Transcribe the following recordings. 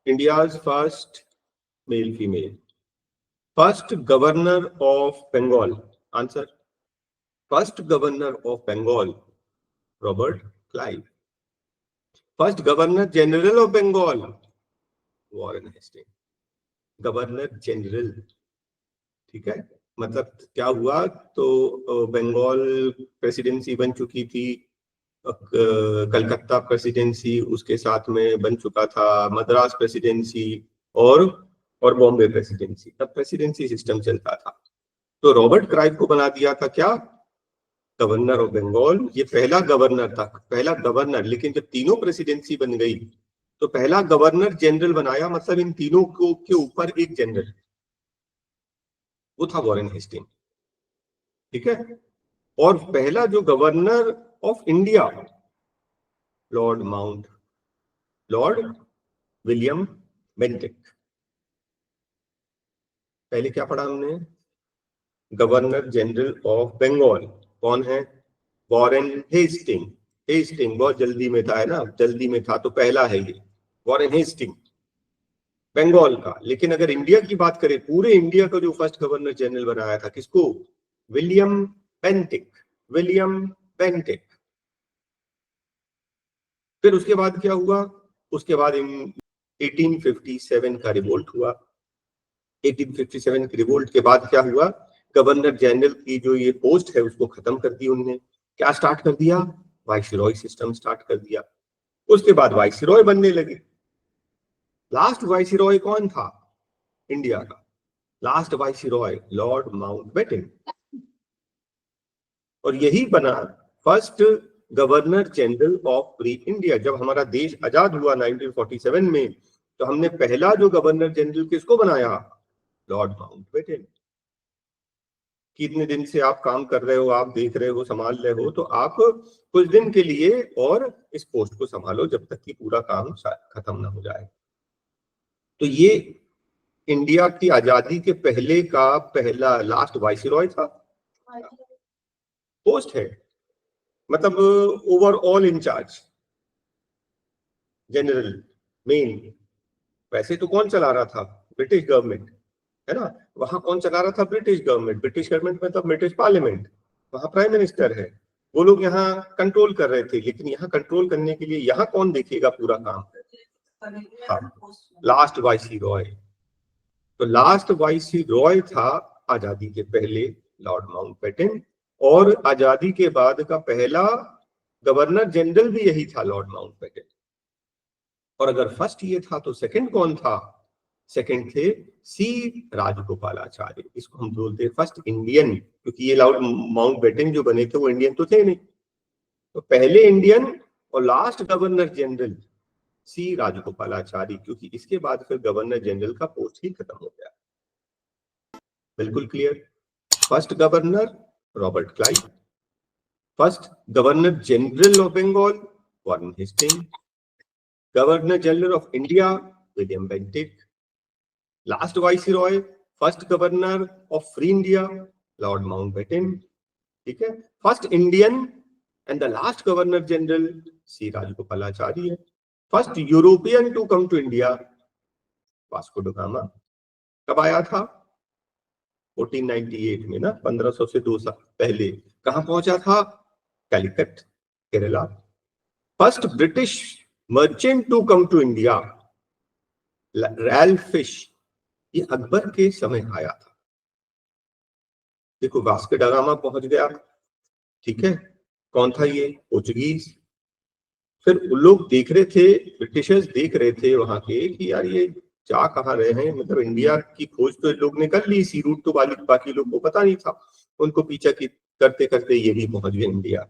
India's first male female. First governor of Bengal. Answer. First governor of Bengal, Robert Clive. First governor general of Bengal, Warren Hasting. Governor general. ठीक है, मतलब क्या हुआ, तो Bengal presidency बन चुकी थी, कलकत्ता प्रेसिडेंसी उसके साथ में बन चुका था, मद्रास प्रेसिडेंसी और बॉम्बे प्रेसिडेंसी. तब प्रेसिडेंसी सिस्टम चलता था. तो रॉबर्ट क्लाइव को बना दिया था क्या, गवर्नर ऑफ बंगाल. ये पहला गवर्नर था, पहला गवर्नर. लेकिन जब तीनों प्रेसिडेंसी बन गई तो पहला गवर्नर जनरल बनाया, मतलब इन तीनों को के ऊपर एक जनरल, वो था वॉरेन हेस्टिंग. ठीक है. और पहला जो governor of India, Lord William Bentinck. पहले क्या पढ़ा हमने, गवर्नर जनरल ऑफ बंगाल कौन है, वॉरेन हेस्टिंग. हेस्टिंग बहुत जल्दी में था, है ना, जल्दी में था, तो पहला है ये वॉरेन हेस्टिंग बंगाल का. लेकिन अगर इंडिया की बात करें, पूरे इंडिया का जो फर्स्ट गवर्नर जनरल बनाया था, किसको, विलियम बेंटिक. William Bentinck. फिर उसके बाद क्या हुआ, उसके बाद 1857 का रिवोल्ट हुआ. 1857 के रिवोल्ट के बाद क्या हुआ, गवर्नर जनरल की जो ये पोस्ट है उसको खत्म कर दी उन्होंने. क्या स्टार्ट कर दिया, वाइसरॉय सिस्टम स्टार्ट कर दिया. उसके बाद वाइसरॉय बनने लगे. लास्ट वाइसरॉय कौन था इंडिया का, लास्ट वाइसरॉय लॉर्ड माउंटबेटन. और यही बना first governor general of free India. जब हमारा देश आजाद हुआ 1947 में, तो हमने पहला जो गवर्नर जनरल किसको बनाया, लॉर्ड माउंटबेटन. कितने दिन से आप काम कर रहे हो, आप देख रहे हो, संभाल रहे हो, तो आप कुछ दिन के लिए और इस पोस्ट को संभालो जब तक कि पूरा काम खत्म ना हो जाए. तो ये इंडिया की आजादी के पहले का पहला लास्ट वाइसरॉय था. पोस्ट है, मतलब ओवरऑल इंचार्ज, जनरल, मेन. वैसे तो कौन चला रहा था, ब्रिटिश गवर्नमेंट, है ना. वहां कौन चला रहा था, ब्रिटिश गवर्नमेंट. ब्रिटिश गवर्नमेंट में तो ब्रिटिश पार्लियामेंट, वहां प्राइम मिनिस्टर है, वो लोग यहाँ कंट्रोल कर रहे थे. लेकिन यहाँ कंट्रोल करने के लिए यहाँ कौन देखेगा पूरा काम, हाँ, लास्ट वाइसरॉय. तो लास्ट वाइसरॉय था आजादी के पहले लॉर्ड माउंटबेटन, और आजादी के बाद का पहला गवर्नर जनरल भी यही था, लॉर्ड माउंटबेटन. और अगर फर्स्ट ये था तो सेकंड कौन था, सेकंड थे सी राजगोपालाचार्य. इसको हम बोलते हैं फर्स्ट इंडियन, क्योंकि ये लॉर्ड माउंटबेटन जो बने थे वो इंडियन तो थे नहीं. तो पहले इंडियन और last governor general C Rajagopalachari, क्योंकि इसके बाद फिर गवर्नर जनरल का पोस्ट ही खत्म हो गया. बिल्कुल clear. First governor Robert Clive, first governor general of Bengal Warren Hasting, governor general of India William Bentinck, last viceroy first governor of free India Lord Mountbatten. ठीक है. First Indian and the last governor general C Rajagopalachari. First European to come to India Vasco da Gama. कब आया था, 1498 में ना, 1500 से 2 साल पहले. कहां पहुंचा था, Calicut, Kerala. First British merchant to come to India Ralph Fitch, ये अकबर के समय आया था. देखो, वास्को ड गामा पहुंच गया. ठीक है. कौन था ये, पोर्चुगीज. फिर उन लोग देख रहे थे, ब्रिटिशर्स देख रहे थे वहां के, कि यार ये जा कहाँ रहे हैं, मतलब इंडिया की खोज तो लोग ने कर ली, सी रूट तो बाकी लोग को पता नहीं था. उनको पीछा करते करते ये भी पहुंच गए इंडिया.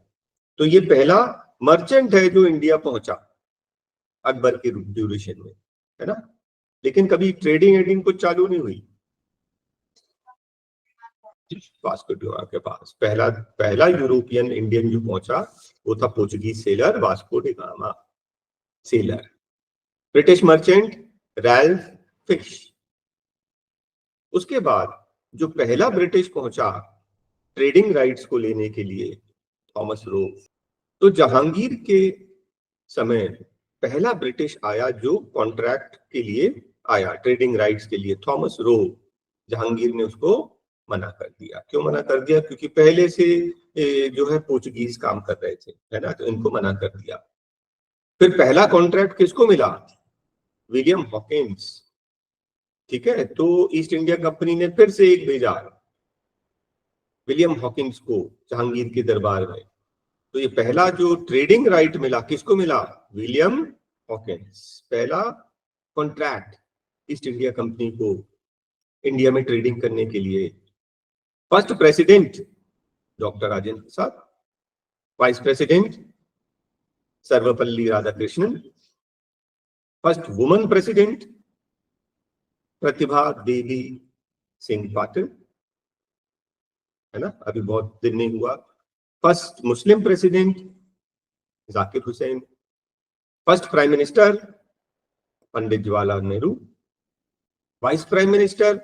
तो ये पहला मर्चेंट है जो इंडिया पहुंचा अकबर के ड्यूरेशन में, है ना. लेकिन कभी ट्रेडिंग एडिंग कुछ चालू नहीं हुई. वास्को ड गामा के पास पहला यूरोपियन इंडियन जो पहुंचा वो था Portuguese seller Vasco da gamma. Seller. British merchant Ralph fish. उसके बाद जो पहला ब्रिटिश पहुंचा ट्रेडिंग राइट्स को लेने के लिए, थॉमस रो. तो जहांगीर के समय पहला ब्रिटिश आया जो कॉन्ट्रैक्ट के लिए आया, ट्रेडिंग राइट्स के लिए, थॉमस रो। जहांगीर ने उसको मना कर दिया। क्यों मना कर दिया? क्योंकि पहले से जो है पोर्चुगीज काम कर रहे थे, है ना, तो इनको मना कर दिया। फिर पहला कॉन्ट्रैक्ट किसको मिला? William Hawkins. ठीक है, तो ईस्ट इंडिया कंपनी ने फिर से एक भेजा विलियम हॉकिंस को जहांगीर के दरबार में। तो ये पहला जो ट्रेडिंग राइट मिला किसको मिला? William Hawkins. पहला कॉन्ट्रैक्ट ईस्ट इंडिया कंपनी को इंडिया में ट्रेडिंग करने के लिए। First president doctor Rajendra Prasad, vice president Sarvepalli Radhakrishnan, first woman president Pratibha Devi Singh Patil, है ना, अभी बहुत दिन नहीं हुआ। First Muslim president Zakir Hussain, first prime minister Pandit Jawaharlal Nehru, vice prime minister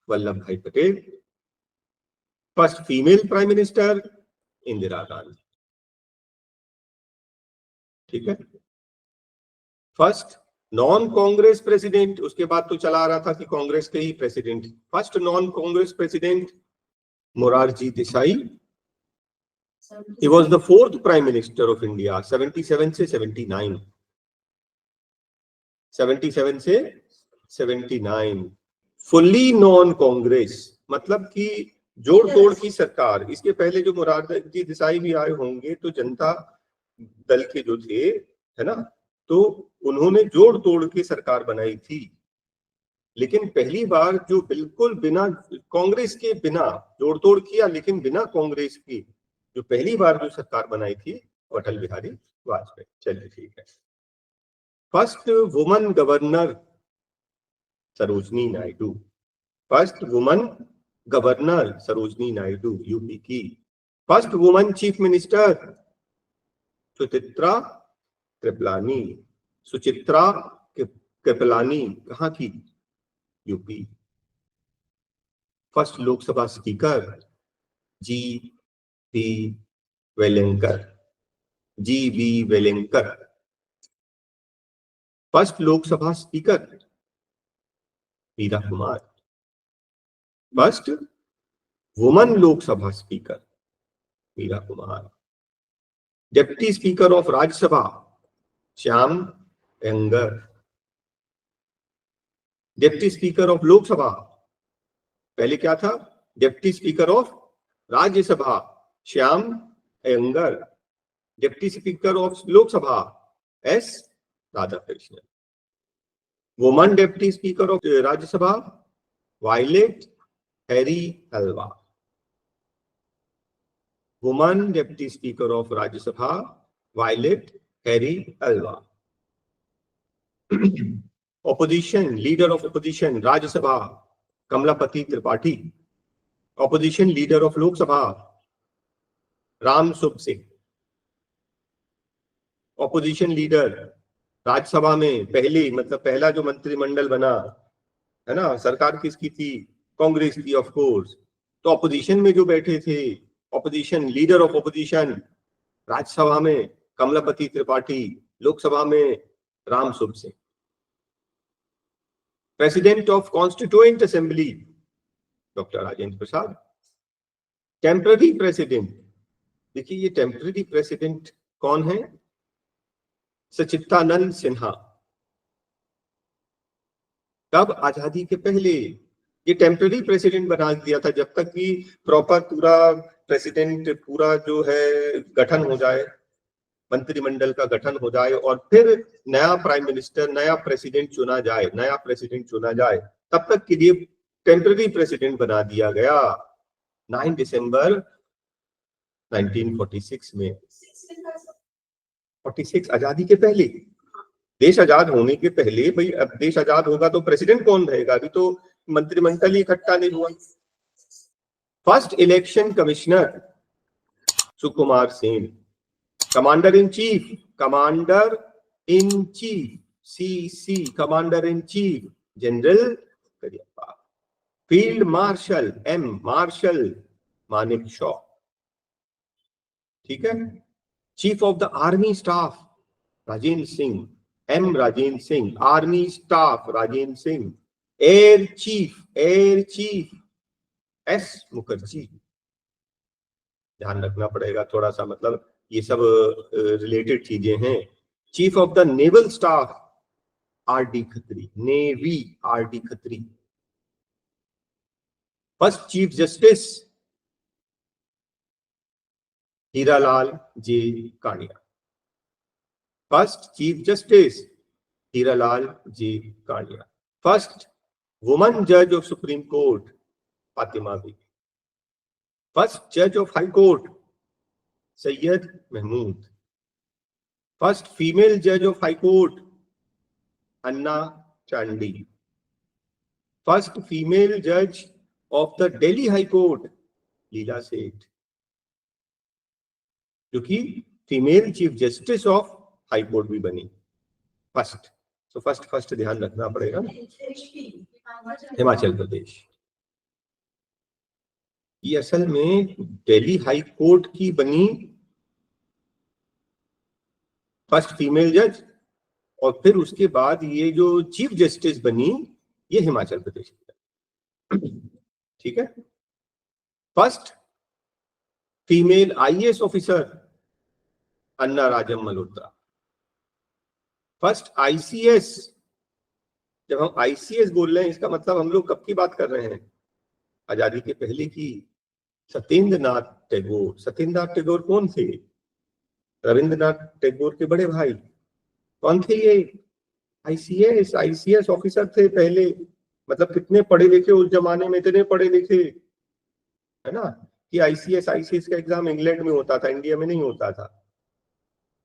Vallabh bhai Patel, first female prime minister Indira Gandhi. ठीक है, फर्स्ट नॉन कांग्रेस प्रेसिडेंट, उसके बाद तो चला आ रहा था कि कांग्रेस के ही president. First non Congress president Morarji Desai, he was the fourth prime minister of India 77 से 79, 77 से 79। फुल्ली नॉन कांग्रेस मतलब कि जोड़ तोड़ की सरकार। इसके पहले जो मोरारजी देसाई भी आए होंगे तो जनता दल के जो थे, है ना, तो उन्होंने जोड़ तोड़ की सरकार बनाई थी। लेकिन पहली बार जो बिल्कुल बिना कांग्रेस के, बिना जोड़ तोड़ किया लेकिन बिना कांग्रेस की, जो पहली बार जो सरकार बनाई थी अटल बिहारी वाजपेयी। चलिए ठीक है। First woman governor Sarojini Naidu, first woman governor Sarojini Naidu UP की। First woman chief minister Sucheta Kripalani, Sucheta Kripalani कहाँ की? UP. First Lok Sabha speaker G B Velinkar, G B Velinkar. First Lok Sabha speaker Meera Kumar, first woman Lok Sabha speaker Meera Kumar. Deputy speaker of Rajya Sabha Shyam Ayyangar. Deputy speaker of Lok Sabha, पहले क्या था? Deputy speaker of Rajya Sabha Shyam Ayyangar, deputy speaker of Lok Sabha S Radhakrishnan. Woman deputy speaker of Rajya Sabha Violet Harry Alva. Woman deputy speaker of Rajya Sabha Violet Harry Alva. Opposition leader of opposition Rajya Sabha Kamlapati Tripathi, opposition leader of Lok Sabha Ram Sukh Singh. Opposition leader Rajya Sabha में पहली, मतलब पहला जो मंत्रिमंडल बना, है ना, सरकार किसकी थी? कांग्रेस की ऑफ कोर्स। तो ऑपोजिशन में जो बैठे थे, opposition leader of opposition Rajya Sabha में कमलापति त्रिपाठी, लोकसभा में Ram Sukh Singh. President of constituent assembly doctor Rajendra Prasad. Temporary president, देखिए ये टेम्पररी प्रेसिडेंट कौन है? सचित्तानंद सिन्हा। तब आजादी के पहले ये टेम्पररी प्रेसिडेंट बना दिया था, जब तक कि प्रॉपर पूरा प्रेसिडेंट पूरा जो है गठन हो जाए, मंत्रिमंडल का गठन हो जाए और फिर नया प्राइम मिनिस्टर, नया प्रेसिडेंट चुना जाए, नया प्रेसिडेंट चुना जाए, तब तक के लिए टेम्पररी प्रेसिडेंट बना दिया गया 9 दिसंबर 1946 में। 46 आजादी के पहले, देश आजाद होने के पहले। भाई अब देश आजाद होगा तो प्रेसिडेंट कौन रहेगा? अभी तो मंत्रिमंडल ही इकट्ठा नहीं हुआ। First election commissioner Sukumar Sen. Commander in chief, commander in chief CC, commander in chief general Cariappa. Field marshal M marshal Manekshaw. ठीक है। Chief of the army staff Rajendra Singh, M Rajendra Singh, army staff Rajendra Singh, air chief S Mukherjee. ध्यान रखना पड़ेगा थोड़ा सा, मतलब ये सब रिलेटेड चीजें हैं। Chief of the naval staff R D Khatri, navy R D Khatri. First chief justice Hiralal J Kania. First chief justice Hiralal J Kania. First woman जज of supreme court Fatima Bibi. First जज of high court Syed Mahmood. First female जज of high court Anna Chandy. First female जज of the Delhi high court लीला सेठ, जो कि female chief justice of high court भी बनी first. तो फर्स्ट ध्यान रखना पड़ेगा। हिमाचल प्रदेश, ये असल में दिल्ली हाई कोर्ट की बनी फर्स्ट फीमेल जज, और फिर उसके बाद ये जो चीफ जस्टिस बनी ये हिमाचल प्रदेश की। ठीक है। फर्स्ट फीमेल आईएएस ऑफिसर अन्ना राजम मल्होत्रा। फर्स्ट आईसीएस, जब हम आईसीएस बोल रहे हैं इसका मतलब हम लोग कब की बात कर रहे हैं? आजादी के पहले की। सत्येंद्रनाथ टैगोर। सत्येंद्रनाथ टैगोर कौन थे? रविंद्रनाथ टैगोर के बड़े भाई। कौन थे ये? आईसीएस ऑफिसर थे पहले। मतलब कितने पढ़े लिखे उस जमाने में, इतने पढ़े लिखे, है ना, कि आईसीएस का एग्जाम इंग्लैंड में होता था, इंडिया में नहीं होता था।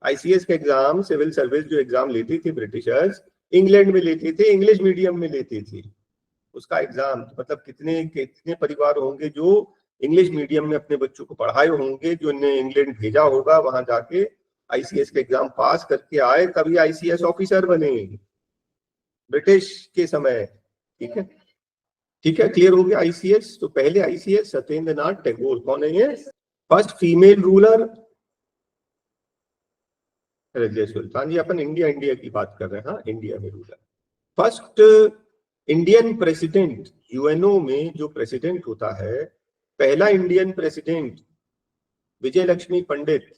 आईसीएस का एग्जाम, सिविल सर्विस जो एग्जाम लेती थी ब्रिटिशर्स, इंग्लैंड में लेती थी, इंग्लिश मीडियम में लेती थी उसका एग्जाम। मतलब कितने कितने परिवार होंगे जो इंग्लिश मीडियम में अपने बच्चों को पढ़ाए होंगे, जो ने इंग्लैंड भेजा होगा, वहां जाके आईसीएस का एग्जाम पास करके आए, तभी आईसीएस ऑफिसर बने ब्रिटिश के समय। ठीक है, ठीक है, क्लियर हो गया आईसीएस। तो पहले आईसीएस सत्येंद्रनाथ टैगोर। कौन है ये? First female ruler Razia Sultan. ये अपन इंडिया की बात कर रहे हैं। हाँ, इंडिया में ruler. First Indian president, UNO में जो प्रेसिडेंट होता है, पहला इंडियन प्रेसिडेंट विजय लक्ष्मी पंडित,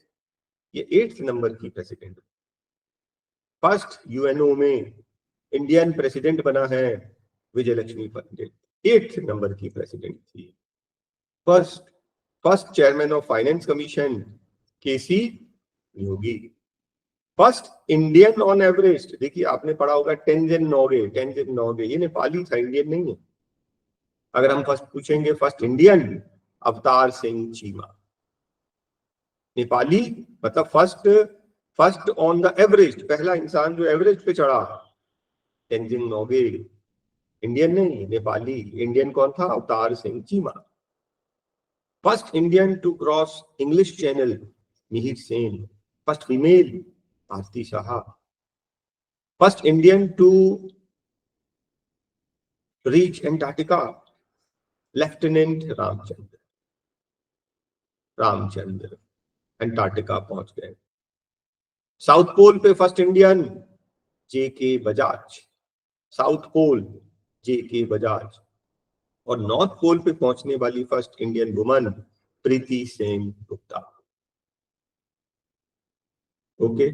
ये 8th नंबर की प्रेसिडेंट। फर्स्ट यूएनओ में इंडियन प्रेसिडेंट बना है विजय लक्ष्मी पंडित, 8th नंबर की प्रेसिडेंट थी। First chairman of finance commission KC योगी। फर्स्ट इंडियन ऑन एवरेस्ट, देखिए आपने पढ़ा होगा तेंजिन नोगे, ये नेपाली था, इंडियन नहीं है। अगर हम फर्स्ट पूछेंगे फर्स्ट इंडियन, अवतार सिंह चीमा। नेपाली मतलब फर्स्ट ऑन द एवरेस्ट, पहला इंसान जो एवरेस्ट पे चढ़ा, तेंजिन नोगे। इंडियन नहीं, नेपाली। इंडियन कौन था? Avtar Singh Cheema. First Indian to cross English channel, Mihir Sen. First female, Arti Shah. First Indian to reach Antarctica, lieutenant Ramchandra Antarctica पहुंच गए। साउथ पोल पे first Indian JK Bajaj, south pole JK Bajaj. और नॉर्थ पोल पे पहुंचने वाली first Indian woman Preeti Sen Gupta. Okay,